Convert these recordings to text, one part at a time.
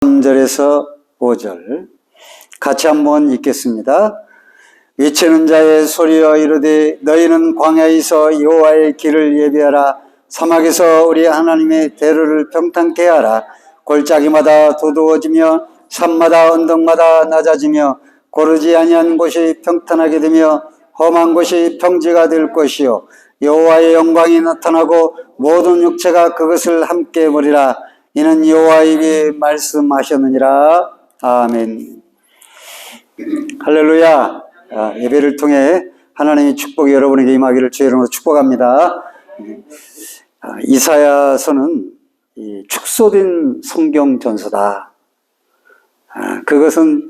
3절에서 5절 같이 한번 읽겠습니다. 외치는 자의 소리여 이르되 너희는 광야에서 여호와의 길을 예비하라. 사막에서 우리 하나님의 대로를 평탄케 하라. 골짜기마다 두두워지며 산마다 언덕마다 낮아지며 고르지 아니한 곳이 평탄하게 되며 험한 곳이 평지가 될 것이요 여호와의 영광이 나타나고 모든 육체가 그것을 함께 보리라. 이는 여호와의 입이 말씀하셨느니라. 아멘. 할렐루야. 예배를 통해 하나님의 축복이 여러분에게 임하기를 주의 이름으로 축복합니다. 이사야서는 축소된 성경 전서다. 그것은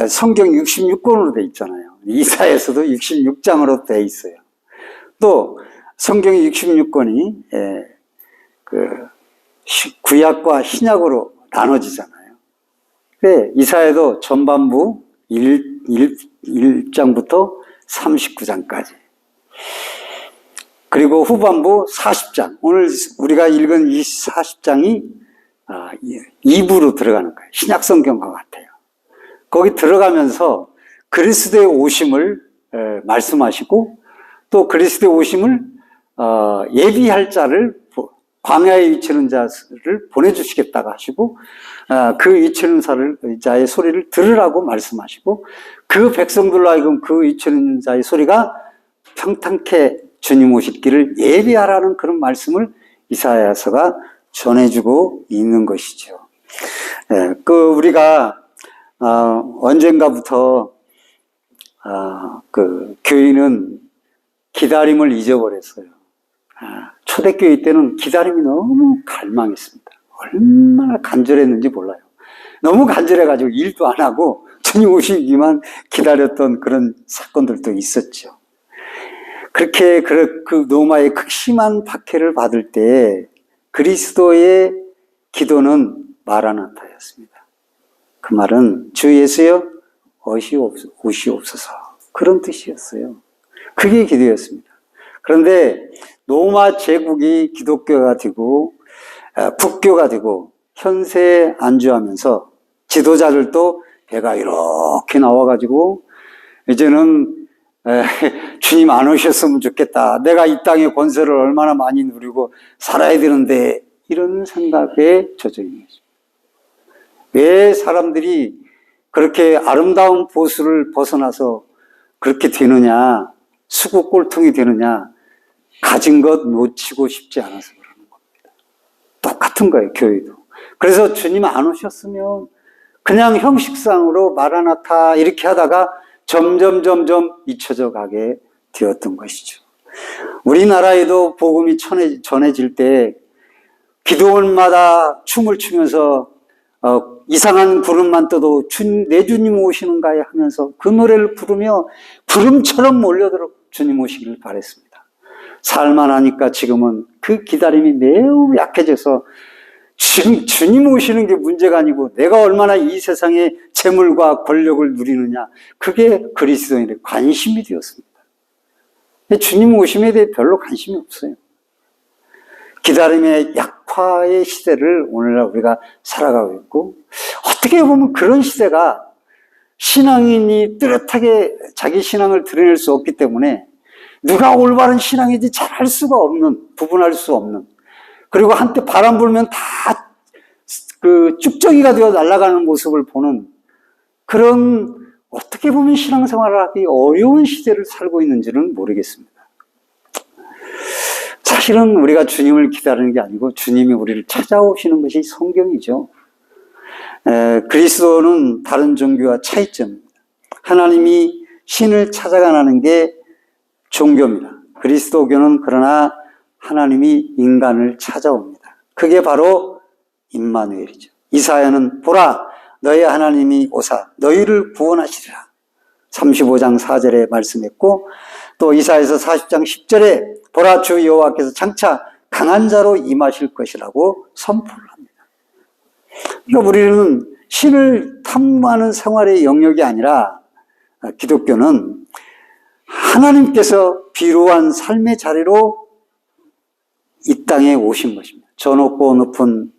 성경 66권으로 되어 있잖아요. 이사야서도 66장으로 되어 있어요. 또 성경 66권이 구약과 신약으로 나눠지잖아요. 그래, 이사야도 전반부 1장부터 39장까지. 그리고 후반부 40장. 오늘 우리가 읽은 이 40장이 2부로 들어가는 거예요. 신약 성경과 같아요. 거기 들어가면서 그리스도의 오심을 말씀하시고 또 그리스도의 오심을 예비할 자를 광야에 위치하는 자를 보내주시겠다고 하시고 그 위치하는 자의 소리를 들으라고 말씀하시고 그 백성들로 하여금 그 위치하는 자의 소리가 평탄케 주님 오실 길을 예비하라는 그런 말씀을 이사야서가 전해주고 있는 것이죠. 우리가 언젠가부터 교인은 기다림을 잊어버렸어요. 초대교회 때는 기다림이 너무 갈망했습니다. 얼마나 간절했는지 몰라요. 너무 간절해가지고 일도 안 하고 주님 오시기만 기다렸던 그런 사건들도 있었죠. 그렇게 그 노마의 극심한 박해를 받을 때 그리스도의 기도는 마라나타였습니다. 그 말은 주 예수여 오시옵소서 그런 뜻이었어요. 그게 기도였습니다. 그런데 로마 제국이 기독교가 되고 북교가 되고 현세에 안주하면서 지도자들도 배가 이렇게 나와가지고 이제는 주님 안 오셨으면 좋겠다. 내가 이 땅의 권세를 얼마나 많이 누리고 살아야 되는데 이런 생각에 젖어 있는 거죠. 왜 사람들이 그렇게 아름다운 보수를 벗어나서 그렇게 되느냐, 수구 꼴통이 되느냐, 가진 것 놓치고 싶지 않아서 그러는 겁니다. 똑같은 거예요, 교회도. 그래서 주님 안 오셨으면 그냥 형식상으로 마라나타 이렇게 하다가 점점 잊혀져 가게 되었던 것이죠. 우리나라에도 복음이 전해질 때 기도원마다 춤을 추면서 이상한 구름만 떠도 내 주님 오시는가에 하면서 그 노래를 부르며 구름처럼 몰려들어 주님 오시기를 바랬습니다. 살만하니까 지금은 그 기다림이 매우 약해져서 지금 주님 오시는 게 문제가 아니고 내가 얼마나 이 세상의 재물과 권력을 누리느냐, 그게 그리스도인의 관심이 되었습니다. 주님 오심에 대해 별로 관심이 없어요. 기다림의 약화의 시대를 오늘날 우리가 살아가고 있고, 어떻게 보면 그런 시대가 신앙인이 뚜렷하게 자기 신앙을 드러낼 수 없기 때문에 누가 올바른 신앙인지 잘 알 수가 없는, 구분할 수 없는, 그리고 한때 바람 불면 다 쭉정이가 되어 날아가는 모습을 보는 그런, 어떻게 보면 신앙생활을 하기 어려운 시대를 살고 있는지는 모르겠습니다. 사실은 우리가 주님을 기다리는 게 아니고 주님이 우리를 찾아오시는 것이 성경이죠. 그리스도는 다른 종교와 차이점입니다. 하나님이 신을 찾아가는 게 종교입니다. 그리스도교는 그러나 하나님이 인간을 찾아옵니다. 그게 바로 임마누엘이죠. 이사야는 보라 너희 하나님이 오사 너희를 구원하시리라 35장 4절에 말씀했고, 또 이사야서 40장 10절에 보라 주 여호와께서 장차 강한 자로 임하실 것이라고 선포를 합니다. 그러니까 우리는 신을 탐구하는 생활의 영역이 아니라 기독교는 하나님께서 비로한 삶의 자리로 이 땅에 오신 것입니다. 저 높고 높은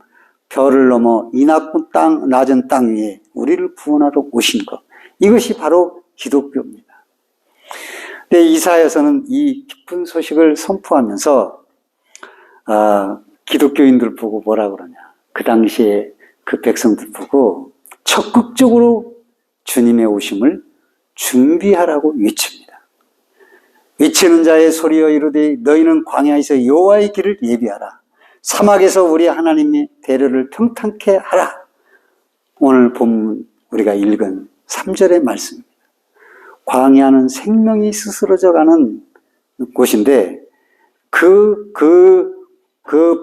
별을 넘어 이 낮은 땅 위에 우리를 구원하러 오신 것. 이것이 바로 기독교입니다. 근데 이사야서는 이 기쁜 소식을 선포하면서 기독교인들 보고 뭐라 그러냐. 그 당시에 그 백성들 보고 적극적으로 주님의 오심을 준비하라고 외칩니다. 외치는 자의 소리여 이르되 너희는 광야에서 여호와의 길을 예비하라. 사막에서 우리 하나님의 대로를 평탄케 하라. 오늘 본문 우리가 읽은 3절의 말씀입니다. 광야는 생명이 스스러져 가는 곳인데 그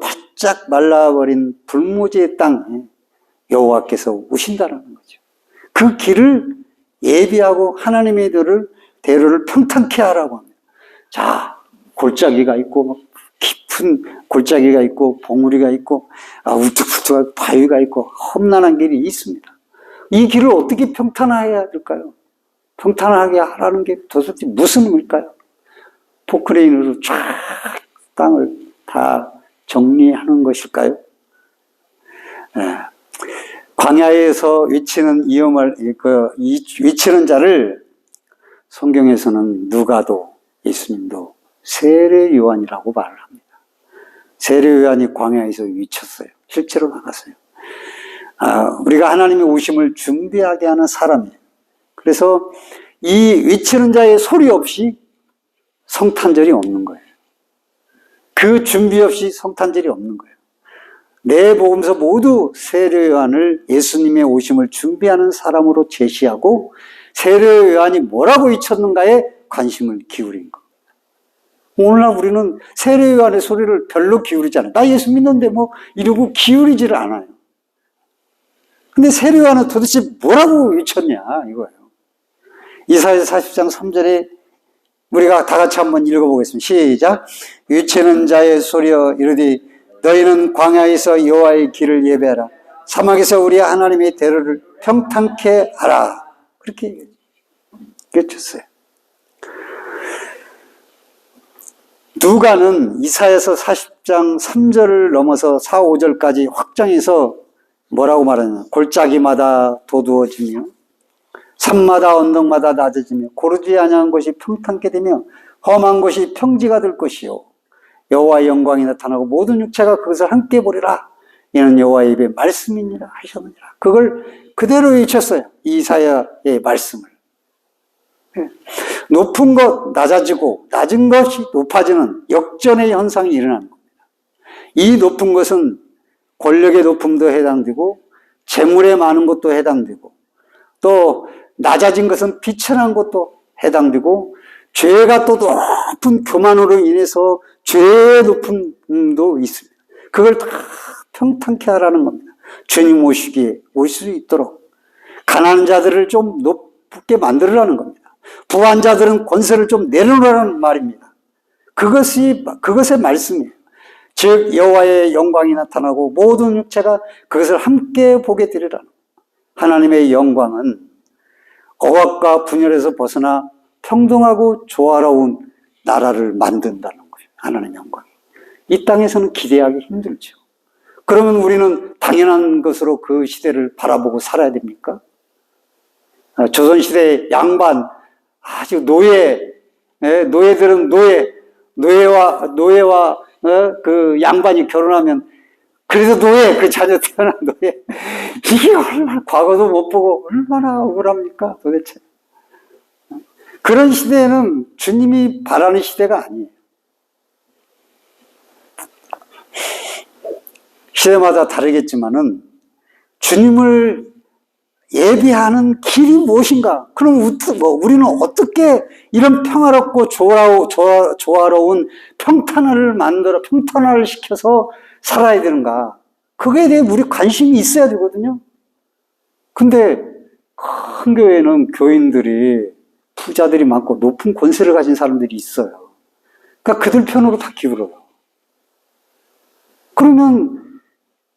바짝 말라버린 불모지의 땅에 여호와께서 오신다는 거죠. 그 길을 예비하고 하나님의 대로를 평탄케 하라고 합니다. 자, 골짜기가 있고 깊은 골짜기가 있고 봉우리가 있고 우뚝부뚝한 바위가 있고 험난한 길이 있습니다. 이 길을 어떻게 평탄해야 될까요? 평탄하게 하라는 게 도대체 무슨 의미일까요? 포크레인으로 쫙 땅을 다 정리하는 것일까요? 광야에서 외치는 외치는 자를 성경에서는 누가도 예수님도 세례 요한이라고 말을 합니다. 세례 요한이 광야에서 외쳤어요. 실제로 나갔어요. 우리가 하나님의 오심을 준비하게 하는 사람이에요. 그래서 이 외치는 자의 소리 없이 성탄절이 없는 거예요. 그 준비 없이 성탄절이 없는 거예요. 네 복음서 모두 세례 요한을 예수님의 오심을 준비하는 사람으로 제시하고 세례 요한이 뭐라고 외쳤는가에 관심을 기울인 거. 오늘날 우리는 세례 요한의 소리를 별로 기울이지 않아요. 나 예수 믿는데 뭐 이러고 기울이지를 않아요. 근데 세례 요한은 도대체 뭐라고 외쳤냐 이거예요. 이사야서 40장 3절에 우리가 다 같이 한번 읽어보겠습니다. 시작. 외치는 자의 소리여 이르되 너희는 광야에서 여호와의 길을 예배하라. 사막에서 우리 하나님의 대로를 평탄케 하라. 그렇게 외쳤어요. 누가는 이사야서 40장 3절을 넘어서 4, 5절까지 확장해서 뭐라고 말하냐. 골짜기마다 도두어지며 산마다 언덕마다 낮아지며 고르지 아니한 것이 평탄케 되며 험한 것이 평지가 될 것이요 여호와의 영광이 나타나고 모든 육체가 그것을 함께 보리라. 이는 여호와의 입의 말씀이니라 하셨느니라. 그걸 그대로 외쳤어요. 이사야의 말씀을. 높은 것 낮아지고 낮은 것이 높아지는 역전의 현상이 일어나는 겁니다. 이 높은 것은 권력의 높음도 해당되고 재물의 많은 것도 해당되고 또 낮아진 것은 비천한 것도 해당되고 죄가 또 높은 교만으로 인해서 죄의 높음도 있습니다. 그걸 다 평탄케 하라는 겁니다. 주님 오시기에 오실 수 있도록 가난한 자들을 좀 높게 만들으라는 겁니다. 부한 자들은 권세를 좀 내놓으라는 말입니다. 그것의 말씀이에요. 즉 여호와의 영광이 나타나고 모든 육체가 그것을 함께 보게 되리라. 하나님의 영광은 억압과 분열에서 벗어나 평등하고 조화로운 나라를 만든다는 거예요. 하나님의 영광. 이 땅에서는 기대하기 힘들죠. 그러면 우리는 당연한 것으로 그 시대를 바라보고 살아야 됩니까? 조선시대의 양반, 아주 노예들은 노예와 그 양반이 결혼하면 그래서 그 자녀 태어난 노예. 이게 얼마나, 과거도 못 보고 얼마나 억울합니까, 도대체. 그런 시대에는 주님이 바라는 시대가 아니에요. 시대마다 다르겠지만은 주님을 예비하는 길이 무엇인가? 그럼 우리는 어떻게 이런 평화롭고 조화로운 평탄화를 시켜서 살아야 되는가? 그거에 대해 우리 관심이 있어야 되거든요. 근데 큰 교회는 교인들이 부자들이 많고 높은 권세를 가진 사람들이 있어요. 그러니까 그들 편으로 다 기울어요. 그러면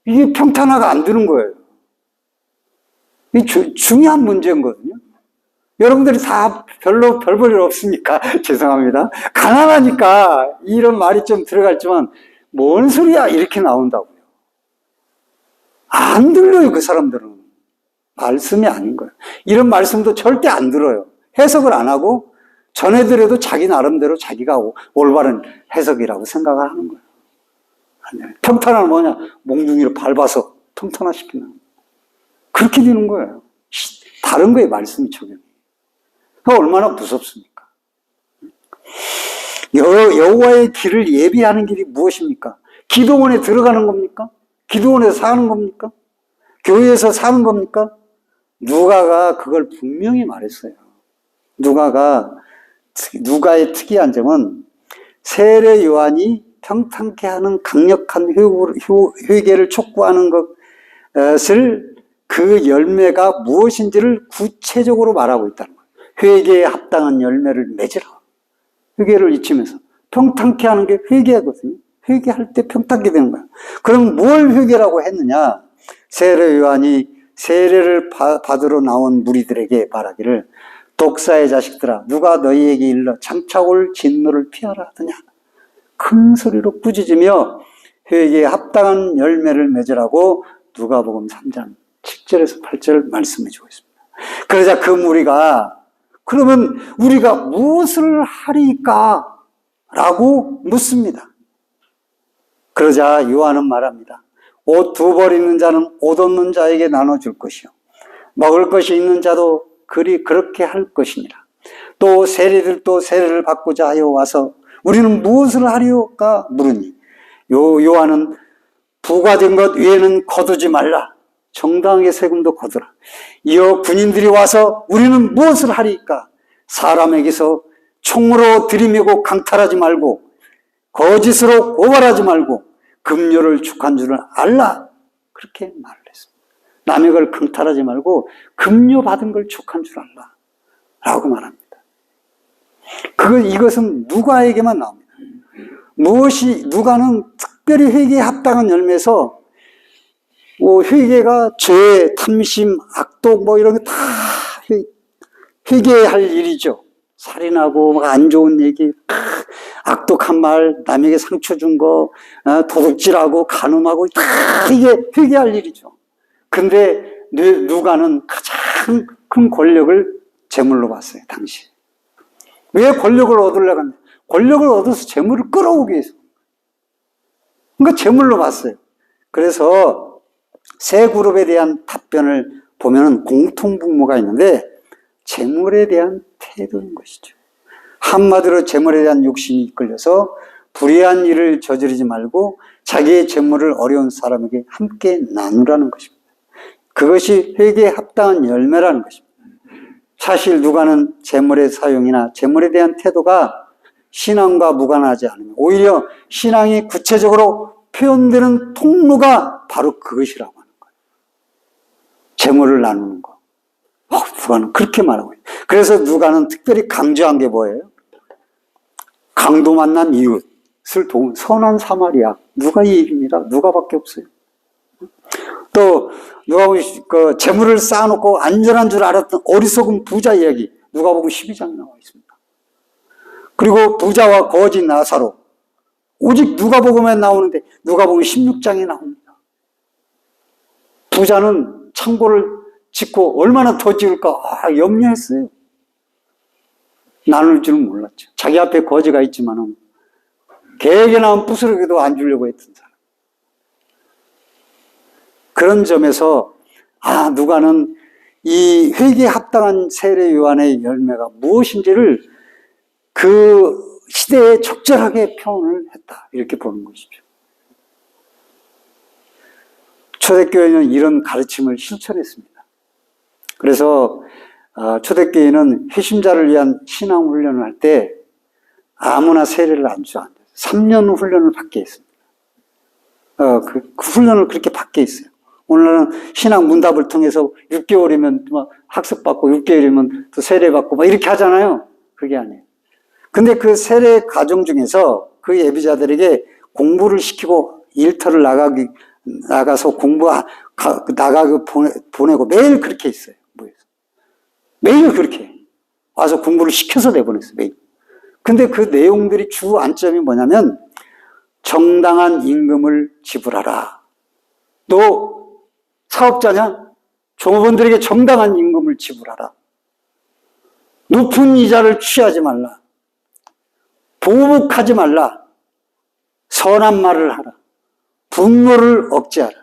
이게 평탄화가 안 되는 거예요. 이게 중요한 문제인 거거든요. 여러분들이 다 별로 별 볼 일 없습니까? 죄송합니다. 가난하니까 이런 말이 좀 들어갔지만 뭔 소리야 이렇게 나온다고요. 안 들려요, 그 사람들은. 말씀이 아닌 거예요. 이런 말씀도 절대 안 들어요. 해석을 안 하고 전해드려도 자기 나름대로 자기가 올바른 해석이라고 생각을 하는 거예요. 아니에요. 평탄화는 뭐냐? 몽둥이로 밟아서 평탄화시키는. 그렇게 되는 거예요. 다른 거에 말씀이 적용이. 얼마나 무섭습니까? 여호와의 길을 예비하는 길이 무엇입니까? 기도원에 들어가는 겁니까? 기도원에서 사는 겁니까? 교회에서 사는 겁니까? 누가가 그걸 분명히 말했어요. 누가의 특이한 점은 세례 요한이 평탄케 하는 강력한 회개를 촉구하는 것을 그 열매가 무엇인지를 구체적으로 말하고 있다는 거예요. 회개에 합당한 열매를 맺으라. 회개를 잊히면서 평탄케 하는 게 회개거든요. 회개할 때 평탄케 되는 거예요. 그럼 뭘 회개라고 했느냐? 세례 요한이 세례를 받으러 나온 무리들에게 말하기를 독사의 자식들아 누가 너희에게 일러 장차 올 진노를 피하라 하더냐. 큰 소리로 꾸짖으며 회개에 합당한 열매를 맺으라고 누가복음 3장 7절에서 8절 말씀해 주고 있습니다. 그러자 그 무리가 그러면 우리가 무엇을 하리까? 라고 묻습니다. 그러자 요한은 말합니다. 옷 두 벌 있는 자는 옷 없는 자에게 나눠줄 것이요. 먹을 것이 있는 자도 그렇게 할 것이니라. 또 세리들도 세례를 받고자 하여 와서 우리는 무엇을 하리오까 물으니 요한은 부과된 것 외에는 거두지 말라. 정당하게 세금도 거두라. 이어 군인들이 와서 우리는 무엇을 하리까? 사람에게서 총으로 들이매고 강탈하지 말고 거짓으로 고발하지 말고 급료를 축한 줄을 알라. 그렇게 말을 했습니다. 남의 걸 강탈하지 말고 급료 받은 걸 축한 줄 알라. 라고 말합니다. 이것은 누가에게만 나옵니다. 누가는 특별히 회개에 합당한 열매에서 회개가 죄, 탐심, 악독 이런 게 다 회개할 일이죠. 살인하고 안 좋은 얘기, 악독한 말, 남에게 상처 준 거, 도둑질하고 간음하고 다 이게 회개할 일이죠. 근데 누가는 가장 큰 권력을 제물로 봤어요, 당시. 왜 권력을 얻으려고 하냐? 권력을 얻어서 재물을 끌어오기 위해서. 그러니까 재물로 봤어요. 그래서 세 그룹에 대한 답변을 보면 공통분모가 있는데 재물에 대한 태도인 것이죠. 한마디로 재물에 대한 욕심이 이끌려서 불의한 일을 저지르지 말고 자기의 재물을 어려운 사람에게 함께 나누라는 것입니다. 그것이 회개에 합당한 열매라는 것입니다. 사실 누가는 재물의 사용이나 재물에 대한 태도가 신앙과 무관하지 않으면 오히려 신앙이 구체적으로 표현되는 통로가 바로 그것이라고 하는 거예요. 재물을 나누는 거. 누가는 그렇게 말하고 있어요. 그래서 누가는 특별히 강조한 게 뭐예요? 강도 만난 이웃을 도운 선한 사마리아. 누가 이 얘기입니다. 누가밖에 없어요. 또 누가 보면 재물을 쌓아놓고 안전한 줄 알았던 어리석은 부자 이야기 누가복음 12장에 나와 있습니다. 그리고 부자와 거지 나사로 오직 누가복음에 나오는데 누가복음 16장에 나옵니다. 부자는 창고를 짓고 얼마나 더 지을까 염려했어요. 나눌 줄은 몰랐죠. 자기 앞에 거지가 있지만은 개에게 나온 부스러기도 안 주려고 했던 사람. 그런 점에서 누가는 이 회개에 합당한 세례 요한의 열매가 무엇인지를 그 시대에 적절하게 표현을 했다. 이렇게 보는 것이죠. 초대교회는 이런 가르침을 실천했습니다. 그래서 초대교회는 회심자를 위한 신앙훈련을 할 때 아무나 세례를 안 줘요. 3년 훈련을 받게 했습니다. 그 훈련을 그렇게 받게 했어요. 오늘은 신앙 문답을 통해서 6개월이면 학습받고 6개월이면 또 세례받고 이렇게 하잖아요. 그게 아니에요. 근데 그 세례 과정 중에서 그 예비자들에게 공부를 시키고 일터를 나가서 보내고 매일 그렇게 했어요. 매일 그렇게 해요. 와서 공부를 시켜서 내보냈어요. 매일. 근데 그 내용들이 주 안점이 뭐냐면 정당한 임금을 지불하라. 또 사업자냐? 종업원들에게 정당한 임금을 지불하라. 높은 이자를 취하지 말라. 보복하지 말라. 선한 말을 하라. 분노를 억제하라.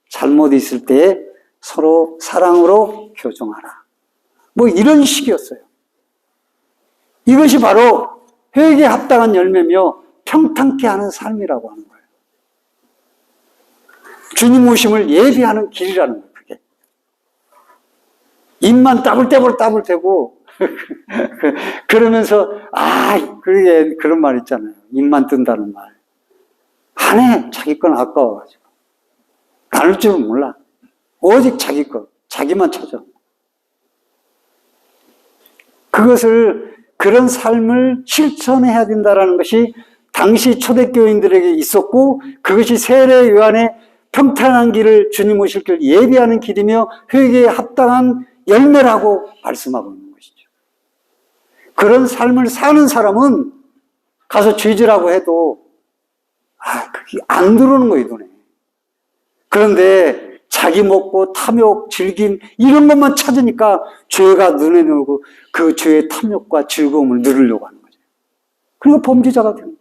잘못 있을 때에 서로 사랑으로 교정하라. 뭐 이런 식이었어요. 이것이 바로 회개에 합당한 열매며 평탄케 하는 삶이라고 하는 거예요. 주님 오심을 예비하는 길이라는 거예요. 그게 입만 따블따블 대고 그러면서 그게 그런 말 있잖아요. 입만 뜬다는 말. 안 해. 자기 건 아까워가지고. 나눌 줄은 몰라. 오직 자기 것, 자기만 찾아. 그런 삶을 실천해야 된다는 것이 당시 초대교인들에게 있었고, 그것이 세례 요한의 평탄한 길을 주님 오실 길 예비하는 길이며 회개에 합당한 열매라고 말씀하고 있는 것이죠. 그런 삶을 사는 사람은 가서 죄지라고 해도 그게 안 들어오는 거예요, 눈에. 그런데 자기 먹고 탐욕, 즐김 이런 것만 찾으니까 죄가 눈에 들어오고 그 죄의 탐욕과 즐거움을 누리려고 하는 거죠. 그리고 범죄자가 되는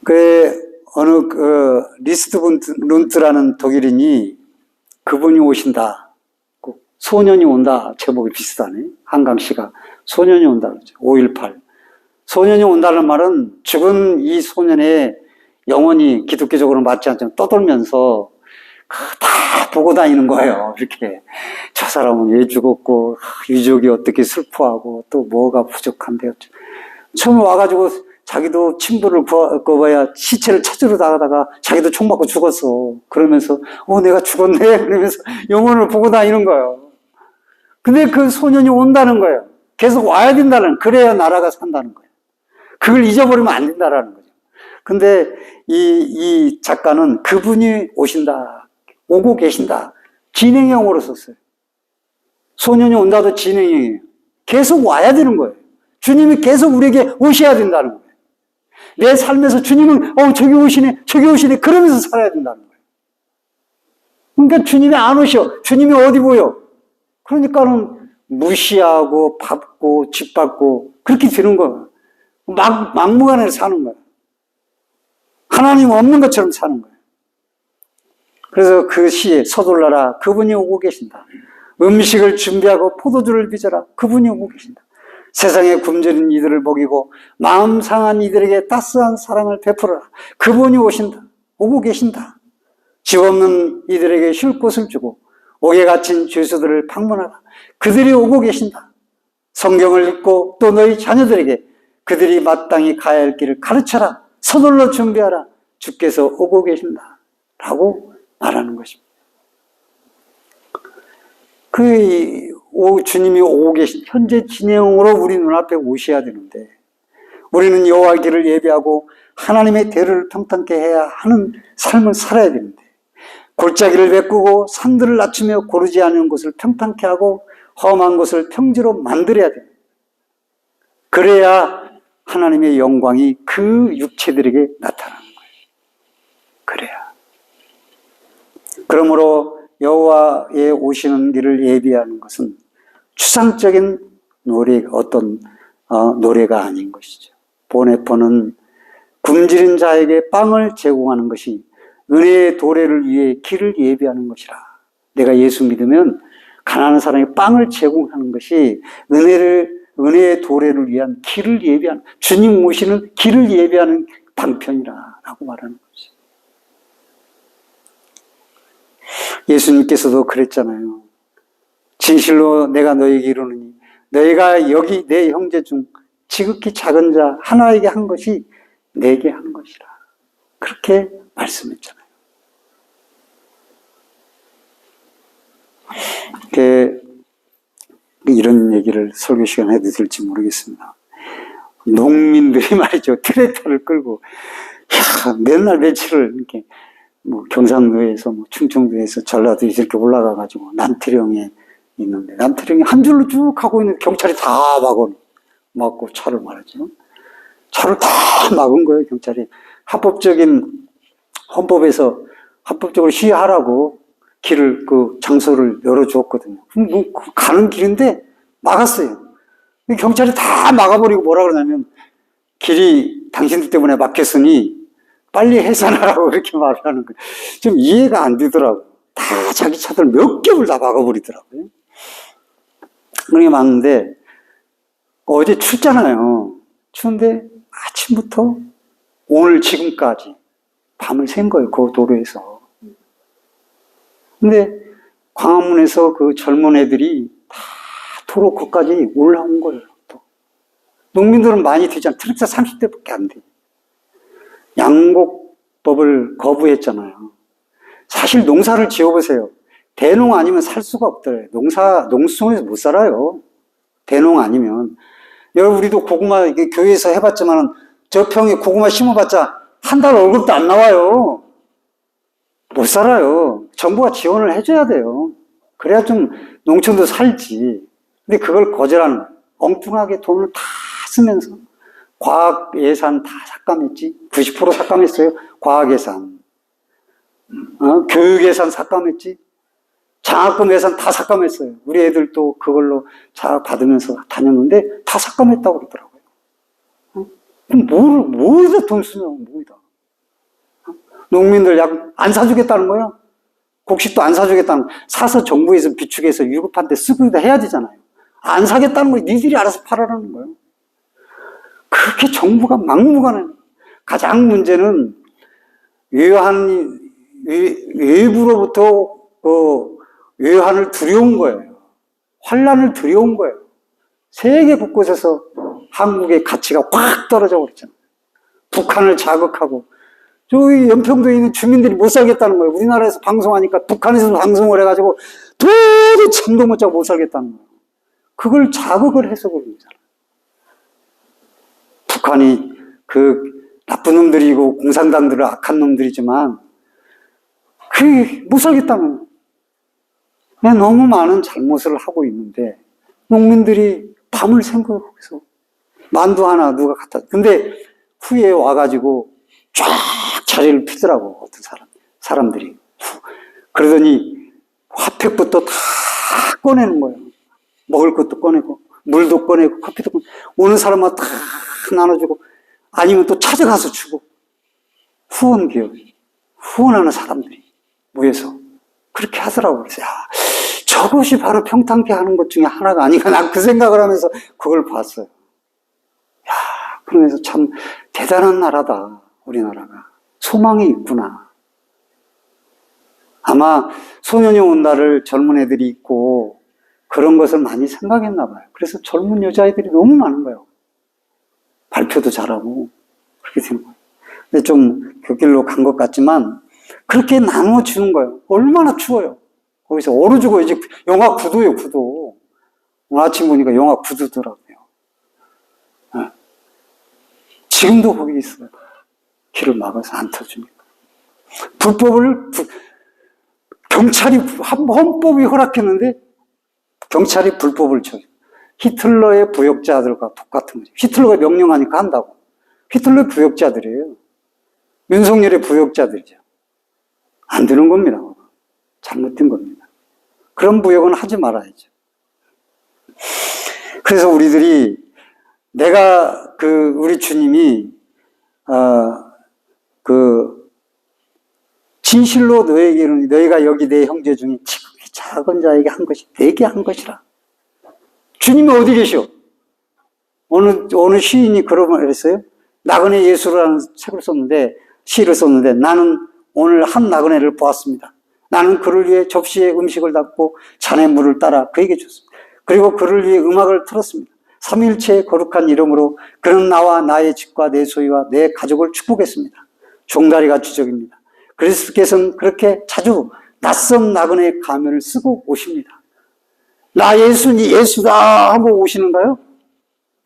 거예요. 어느 룬트라는 독일인이 그분이 오신다, 소년이 온다, 제목이 비슷하네. 한강시가 소년이 온다 그러죠. 5.18 소년이 온다는 말은 죽은 이 소년의 영혼이 기독교적으로 맞지 않지만 떠돌면서 다 보고 다니는 거예요. 이렇게 저 사람은 왜 죽었고 유족이 어떻게 슬퍼하고 또 뭐가 부족한데요. 처음에 와가지고 자기도 친부를 구해야 시체를 찾으러 나가다가 자기도 총 맞고 죽었어. 그러면서 내가 죽었네 그러면서 영혼을 보고 다니는 거예요. 근데 그 소년이 온다는 거예요. 계속 와야 된다는, 그래야 나라가 산다는 거예요. 그걸 잊어버리면 안 된다라는 거죠. 근데 이 작가는 그분이 오신다, 오고 계신다, 진행형으로 썼어요. 소년이 온다도 진행형이에요. 계속 와야 되는 거예요. 주님이 계속 우리에게 오셔야 된다는 거예요. 내 삶에서 주님은 저기 오시네 그러면서 살아야 된다는 거예요. 그러니까 주님이 안 오셔. 주님이 어디 보여? 그러니까는 무시하고 밟고 짓밟고 그렇게 되는 거예요. 막무가내로 사는 거예요. 하나님 없는 것처럼 사는 거예요. 그래서 그 시에 서둘러라, 그분이 오고 계신다. 음식을 준비하고 포도주를 빚어라, 그분이 오고 계신다. 세상에 굶주린 이들을 먹이고 마음 상한 이들에게 따스한 사랑을 베풀어라, 그분이 오신다, 오고 계신다. 집 없는 이들에게 쉴 곳을 주고 옥에 갇힌 죄수들을 방문하라, 그들이 오고 계신다. 성경을 읽고 또 너희 자녀들에게 그들이 마땅히 가야 할 길을 가르쳐라, 서둘러 준비하라, 주께서 오고 계신다 라고 말하는 것입니다. 주님이 오고 계신 현재 진행으로 우리 눈앞에 오셔야 되는데, 우리는 여호와의 길을 예비하고 하나님의 대를 평탄케 해야 하는 삶을 살아야 되는데, 골짜기를 메꾸고 산들을 낮추며 고르지 않은 곳을 평탄케 하고 험한 곳을 평지로 만들어야 됩니다. 그래야 하나님의 영광이 그 육체들에게 나타나는 거예요. 그래야. 그러므로 여호와의 오시는 길을 예비하는 것은 추상적인 노래가 아닌 것이죠. 보네포는 굶주린 자에게 빵을 제공하는 것이 은혜의 도래를 위해 길을 예비하는 것이라. 내가 예수 믿으면 가난한 사람에게 빵을 제공하는 것이 은혜의 도래를 위한 길을 예비하는, 주님 모시는 길을 예비하는 방편이라고 말하는 거죠. 예수님께서도 그랬잖아요. 진실로 내가 너에게 이르노니 너희가 여기 내 형제 중 지극히 작은 자 하나에게 한 것이 내게 한 것이라. 그렇게 말씀했잖아요. 이런 얘기를 설교 시간에 해도 될지 모르겠습니다. 농민들이 말이죠, 트랙터를 끌고 맨날 며칠을 이렇게 경상도에서 충청도에서 전라도에 이렇게 올라가가지고 남태령에 있는데, 남태령이 한 줄로 쭉 가고 있는데 경찰이 다 막고 차를 말하죠. 차를 다 막은 거예요, 경찰이. 합법적인 헌법에서 합법적으로 시위하라고 길을, 장소를 열어주었거든요. 뭐, 가는 길인데 막았어요. 경찰이 다 막아버리고 뭐라 그러냐면, 길이 당신들 때문에 막혔으니 빨리 해산하라고 이렇게 말을 하는 거예요. 좀 이해가 안 되더라고요. 다 자기 차들 몇 겹을 다 막아버리더라고요. 그렇게 막는데, 어제 춥잖아요. 추운데 아침부터 오늘 지금까지 밤을 샌 거예요. 그 도로에서. 근데 광화문에서 그 젊은 애들이 다 도로 거기까지 올라온 거예요. 또. 농민들은 많이 되지 않아요. 트랙터 30대밖에 안 돼요. 양곡법을 거부했잖아요. 사실 농사를 지어보세요. 대농 아니면 살 수가 없더래요. 농수성에서 못 살아요. 대농 아니면. 여러분, 우리도 고구마 이게 교회에서 해봤지만은 저 평에 고구마 심어봤자 한 달 월급도 안 나와요. 못 살아요. 정부가 지원을 해줘야 돼요. 그래야 좀 농촌도 살지. 근데 그걸 거절하는 거예요. 엉뚱하게 돈을 다 쓰면서 과학 예산 다 삭감했지. 90% 삭감했어요. 과학 예산. 교육 예산 삭감했지. 장학금 예산 다 삭감했어요. 우리 애들도 그걸로 장학 받으면서 다녔는데 다 삭감했다고 그러더라고요. 그럼 뭐에다 돈 쓰냐고, 뭐에다. 농민들 약 안 사주겠다는 거예요. 곡식도 안 사주겠다는 거예요. 사서 정부에서 비축해서 유급한 데 쓰고 해야 되잖아요. 안 사겠다는 거예요. 니들이 알아서 팔아라는 거예요. 그렇게 정부가 막무가내. 가장 문제는 외부로부터 외환을 들여온 거예요. 환란을 들여온 거예요. 세계 곳곳에서 한국의 가치가 확 떨어져 버렸잖아요. 북한을 자극하고 저기 연평도에 있는 주민들이 못 살겠다는 거예요. 우리나라에서 방송하니까 북한에서 방송을 해가지고 도저히 잠도 못 자고 못 살겠다는 거예요. 그걸 자극을 해서 그런 거잖아요. 북한이 나쁜 놈들이고 공산당들은 악한 놈들이지만 못 살겠다는 거예요. 너무 많은 잘못을 하고 있는데 농민들이 밤을 샌 거예요. 거기서 만두 하나 누가 갖다. 근데 후에 와가지고 쫙 자리를 피더라고, 어떤 사람들이. 그러더니 핫팩부터 다 꺼내는 거예요. 먹을 것도 꺼내고 물도 꺼내고 커피도 꺼내고 오는 사람마다 다 나눠주고 아니면 또 찾아가서 주고 후원하는 사람들이 모여서 그렇게 하더라고요. 그래서 저것이 바로 평탄케 하는 것 중에 하나가 아닌가, 난 그 생각을 하면서 그걸 봤어요. 그러면서 참 대단한 나라다, 우리나라가. 소망이 있구나. 아마 소년이 온다를 젊은 애들이 있고 그런 것을 많이 생각했나 봐요. 그래서 젊은 여자애들이 너무 많은 거예요. 발표도 잘하고 그렇게 되는 거예요. 근데 좀 그 길로 간 것 같지만 그렇게 나눠주는 거예요. 얼마나 추워요. 거기서 얼어 죽어요. 이제 영하 9도예요, 9도. 오늘 아침 보니까 영하 9도더라고요. 네. 지금도 거기 있어요. 길을 막아서 안 터주니까. 경찰이, 헌법이 허락했는데 경찰이 불법을 쳐요. 히틀러의 부역자들과 똑같은 거죠. 히틀러가 명령하니까 한다고. 히틀러의 부역자들이에요. 윤석열의 부역자들이죠. 안 되는 겁니다. 잘못된 겁니다. 그런 부역은 하지 말아야죠. 그래서 우리 주님이, 진실로 너희가 여기 내 형제 중에 지극히 작은 자에게 한 것이 내게 한 것이라. 주님이 어디 계셔? 어느 시인이 그런 말 했어요? 나그네 예수라는 시를 썼는데 나는 오늘 한 나그네를 보았습니다. 나는 그를 위해 접시에 음식을 담고 잔에 물을 따라 그에게 줬습니다. 그리고 그를 위해 음악을 틀었습니다. 삼일체의 거룩한 이름으로 그는 나와 나의 집과 내 소유와 내 가족을 축복했습니다. 종다리가 주적입니다. 그리스도께서는 그렇게 자주 낯선 나그네의 가면을 쓰고 오십니다. 나 예수다 하고 오시는가요?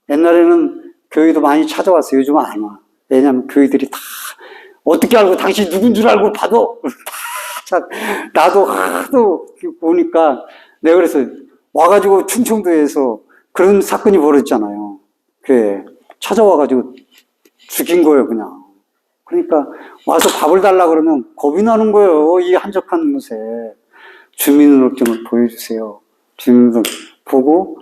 옛날에는 교회도 많이 찾아왔어요. 요즘은 안 와. 왜냐하면 교회들이 다 어떻게 알고 당신 누군 줄 알고 봐도 나도 하도 보니까 내가 그래서 와가지고 충청도에서 그런 사건이 벌어졌잖아요. 교회 찾아와가지고 죽인 거예요, 그냥. 그러니까 와서 밥을 달라 그러면 겁이 나는 거예요. 이 한적한 곳에. 주민등록증을 보여주세요. 주민등록 보고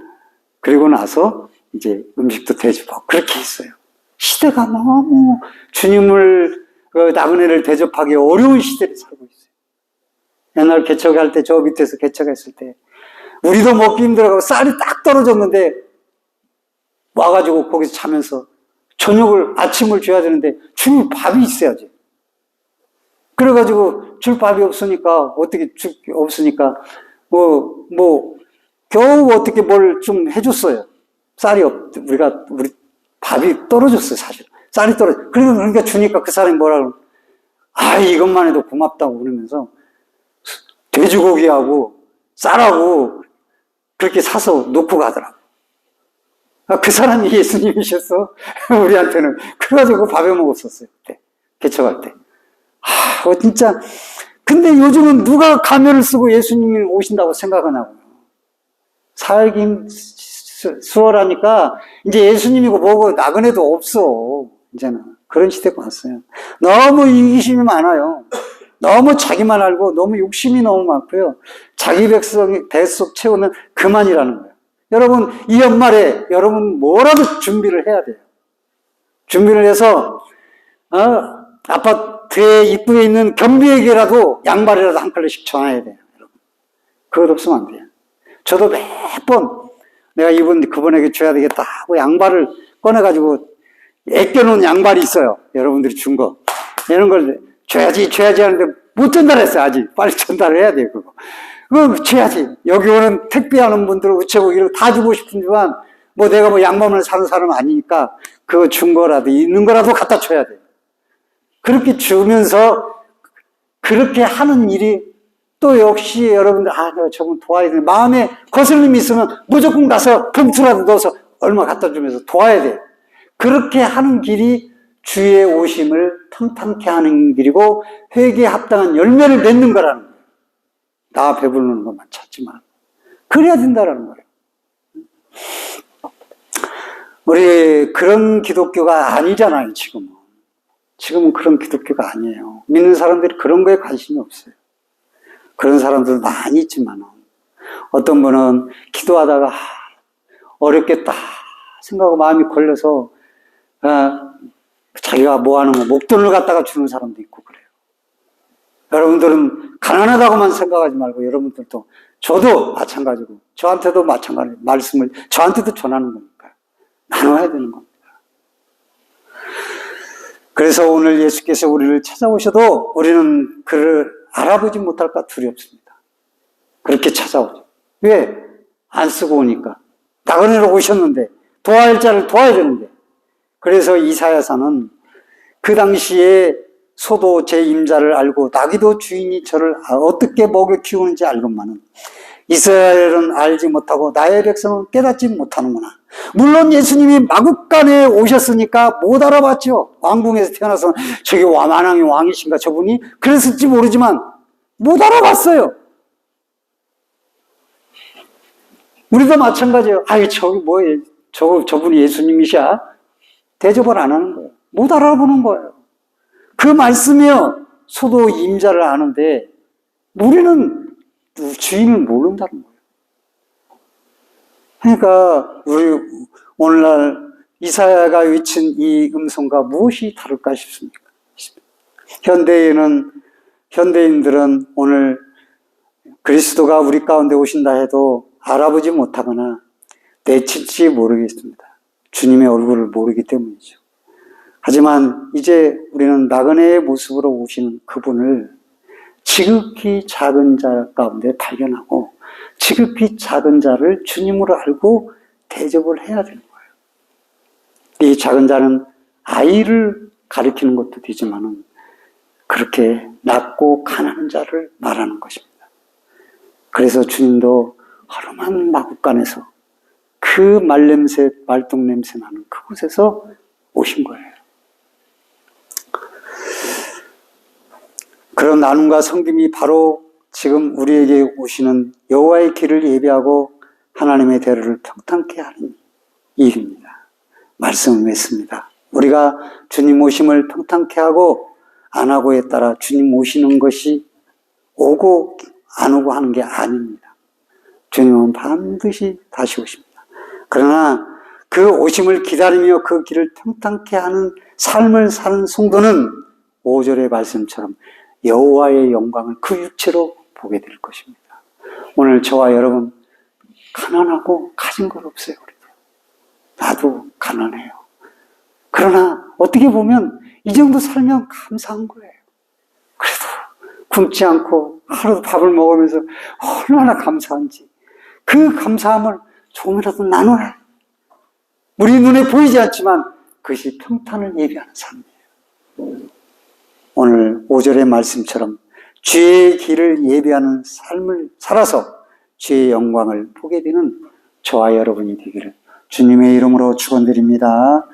그리고 나서 이제 음식도 대접하고 그렇게 했어요. 시대가 너무 주님을 나그네를 대접하기 어려운 시대를 살고 있어요. 옛날 개척할 때 저 밑에서 개척했을 때 우리도 먹기 힘들어가고 쌀이 딱 떨어졌는데 와가지고 거기서 자면서 아침을 줘야 되는데 줄 밥이 있어야지. 그래가지고 줄 밥이 없으니까 없으니까 겨우 어떻게 뭘 좀 해줬어요. 우리 밥이 떨어졌어요, 사실. 쌀이 그러니까 주니까 그 사람이 뭐라 그러면, 이것만 해도 고맙다고 그러면서 돼지고기하고 쌀하고 그렇게 사서 놓고 가더라고. 그 사람이 예수님이셨어. 우리한테는. 그래가지고 밥에 먹었었어요, 그때. 개척할 때. 진짜. 근데 요즘은 누가 가면을 쓰고 예수님이 오신다고 생각하냐고요. 살기 수월하니까 이제 예수님이고 뭐고 나그네도 없어. 이제는 그런 시대가 왔어요. 너무 이기심이 많아요. 너무 자기만 알고 너무 욕심이 너무 많고요. 자기 뱃속 채우면 그만이라는 거예요. 여러분 이 연말에 여러분 뭐라도 준비를 해야 돼요. 준비를 해서 아파트에 입구에 있는 경비에게라도 양말이라도 한 켤레씩 전해야 돼요. 여러분. 그것 없으면 안 돼요. 저도 몇 번 내가 그분에게 줘야 되겠다 하고 양발을 꺼내가지고 애껴놓은 양발이 있어요. 여러분들이 준 거. 이런 걸 줘야지 하는데 못 전달했어요. 아직. 빨리 전달을 해야 돼요. 그거 줘야지. 여기 오는 택배하는 분들 우체국 이런 거 다 주고 싶지만 내가 양반을 사는 사람은 아니니까 그거 준 거라도 있는 거라도 갖다 줘야 돼요. 그렇게 주면서 그렇게 하는 일이 또 역시 여러분들 내가 저분 도와야 되는 마음에 거슬림이 있으면 무조건 가서 봉투라도 넣어서 얼마 갖다 주면서 도와야 돼요. 그렇게 하는 길이 주의 오심을 탐탐케 하는 길이고 회개에 합당한 열매를 맺는 거라는 거예요. 나 배부르는 것만 찾지 마. 그래야 된다라는 거예요. 우리 그런 기독교가 아니잖아요, 지금은. 지금은 그런 기독교가 아니에요. 믿는 사람들이 그런 거에 관심이 없어요. 그런 사람들 많이 있지만 어떤 분은 기도하다가 어렵겠다 생각하고 마음이 걸려서 자기가 하는 거 목돈을 갖다가 주는 사람도 있고 그래요. 여러분들은 가난하다고만 생각하지 말고 여러분들도 저도 마찬가지고 저한테도 마찬가지 말씀을 저한테도 전하는 거니까 나눠야 되는 겁니다. 그래서 오늘 예수께서 우리를 찾아오셔도 우리는 그를 알아보지 못할까 두렵습니다. 그렇게 찾아오죠. 왜? 안 쓰고 오니까. 나그네로 오셨는데 도와야 할 자를 도와야 되는데. 그래서 이사야서는 그 당시에 소도 제 임자를 알고 나귀도 주인이 저를 어떻게 먹여 키우는지 알건만은 이스라엘은 알지 못하고 나의 백성은 깨닫지 못하는구나. 물론 예수님이 마국간에 오셨으니까 못 알아봤죠. 왕궁에서 태어나서 저게 만왕의 왕이신가 저분이 그랬을지 모르지만 못 알아봤어요. 우리도 마찬가지예요. 저기 뭐예요? 저분이 예수님이셔? 대접을 안 하는 거예요. 못 알아보는 거예요. 그 말씀이요. 소도 임자를 아는데 우리는 주인을 모른다는 거예요. 그러니까 우리 오늘날 이사야가 외친 이 음성과 무엇이 다를까 싶습니까? 현대인들은 오늘 그리스도가 우리 가운데 오신다 해도 알아보지 못하거나 내칠지 모르겠습니다. 주님의 얼굴을 모르기 때문이죠. 하지만 이제 우리는 나그네의 모습으로 오시는 그분을 지극히 작은 자 가운데 발견하고 지극히 작은 자를 주님으로 알고 대접을 해야 되는 거예요. 이 작은 자는 아이를 가리키는 것도 되지만은 그렇게 낮고 가난한 자를 말하는 것입니다. 그래서 주님도 허름한 마국간에서 그 말똥냄새 나는 그곳에서 오신 거예요. 그런 나눔과 섬김이 바로 지금 우리에게 오시는 여호와의 길을 예비하고 하나님의 대로를 평탄케 하는 일입니다. 말씀을 맺습니다. 우리가 주님 오심을 평탄케 하고 안 하고에 따라 주님 오시는 것이 오고 안 오고 하는 게 아닙니다. 주님은 반드시 다시 오십니다. 그러나 그 오심을 기다리며 그 길을 평탄케 하는 삶을 사는 성도는 5절의 말씀처럼 여호와의 영광을 그 육체로 보게 될 것입니다. 오늘 저와 여러분 가난하고 가진 것 없어요. 나도 가난해요. 그러나 어떻게 보면 이 정도 살면 감사한 거예요. 그래도 굶지 않고 하루도 밥을 먹으면서 얼마나 감사한지 그 감사함을 조금이라도 나눠야 우리 눈에 보이지 않지만 그것이 평탄을 예비하는 삶이에요. 오늘 5절의 말씀처럼 주의 길을 예비하는 삶을 살아서 주의 영광을 보게 되는 저와 여러분이 되기를 주님의 이름으로 축원드립니다.